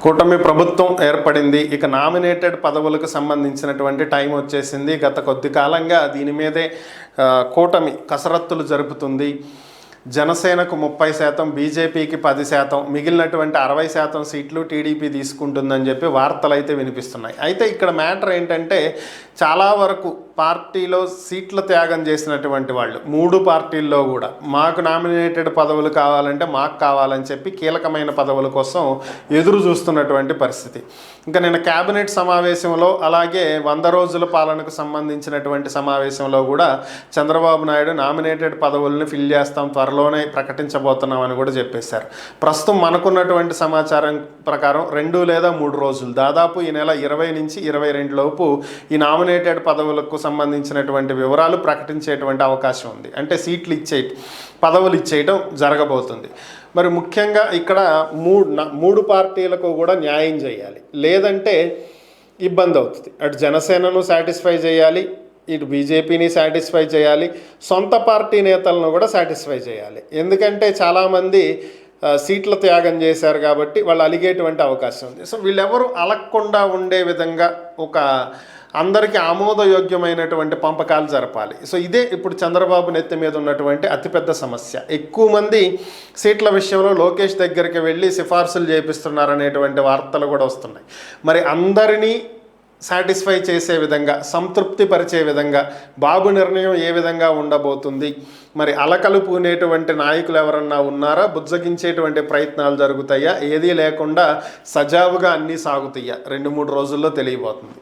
కూటమి ప్రభుత్వం ఏర్పడింది. ఇక నామినేటెడ్ పదవులకు సంబంధించినటువంటి టైం వచ్చేసింది. గత కొద్ది కాలంగా దీని మీదే కూటమి కసరత్తులు జరుపుతుంది. జనసేనకు 30%, బీజేపీకి 10%, మిగిలినటువంటి 60% సీట్లు టీడీపీ తీసుకుంటుందని చెప్పి వార్తలు అయితే వినిపిస్తున్నాయి. అయితే ఇక్కడ మ్యాటర్ ఏంటంటే చాలా వరకు పార్టీలో సీట్ల త్యాగం చేసినటువంటి వాళ్ళు 3 పార్టీల్లో కూడా మాకు నామినేటెడ్ పదవులు కావాలంటే మాకు కావాలని చెప్పి కీలకమైన పదవుల కోసం ఎదురు చూస్తున్నటువంటి పరిస్థితి. ఇంకా నిన్న క్యాబినెట్ సమావేశంలో అలాగే 100 రోజుల పాలనకు సంబంధించినటువంటి సమావేశంలో కూడా చంద్రబాబు నాయుడు నామినేటెడ్ పదవులను ఫిల్ చేస్తాం, త్వరలోనే ప్రకటించబోతున్నామని కూడా చెప్పేశారు. ప్రస్తుతం మనకున్నటువంటి సమాచారం ప్రకారం 2 లేదా 3 రోజులు, దాదాపు ఈ నెల 20 నుంచి 22 లోపు ఈ నామినేటెడ్ పదవులకు సంబంధించినటువంటి వివరాలు ప్రకటించేటువంటి అవకాశం ఉంది. అంటే సీట్లు పదవులు ఇచ్చేయటం జరగబోతుంది. మరి ముఖ్యంగా ఇక్కడ మూడు పార్టీలకు కూడా న్యాయం చేయాలి, లేదంటే ఇబ్బంది అవుతుంది. అటు జనసేనను సాటిస్ఫై చేయాలి, ఇటు బీజేపీని సాటిస్ఫై చేయాలి, సొంత పార్టీ నేతలను కూడా సాటిస్ఫై చేయాలి. ఎందుకంటే చాలామంది సీట్ల త్యాగం చేశారు కాబట్టి వాళ్ళు అలిగేటువంటి అవకాశం ఉంది. సో వీళ్ళెవరు అలగకుండా ఉండే విధంగా ఒక అందరికీ ఆమోదయోగ్యమైనటువంటి పంపకాలు జరపాలి. సో ఇదే ఇప్పుడు చంద్రబాబు నెత్తి మీద ఉన్నటువంటి అతిపెద్ద సమస్య. ఎక్కువ మంది సీట్ల విషయంలో లోకేష్ దగ్గరికి వెళ్ళి సిఫార్సులు చేపిస్తున్నారనేటువంటి వార్తలు కూడా వస్తున్నాయి. మరి అందరినీ సాటిస్ఫై చేసే విధంగా, సంతృప్తి పరిచే విధంగా బాబు నిర్ణయం ఏ విధంగా ఉండబోతుంది? మరి అలకలు పూనేటువంటి నాయకులు ఎవరన్నా ఉన్నారా? బుజ్జగించేటువంటి ప్రయత్నాలు జరుగుతాయా? ఏదీ లేకుండా సజావుగా అన్నీ సాగుతాయా? 2-3 రోజుల్లో తెలియబోతుంది.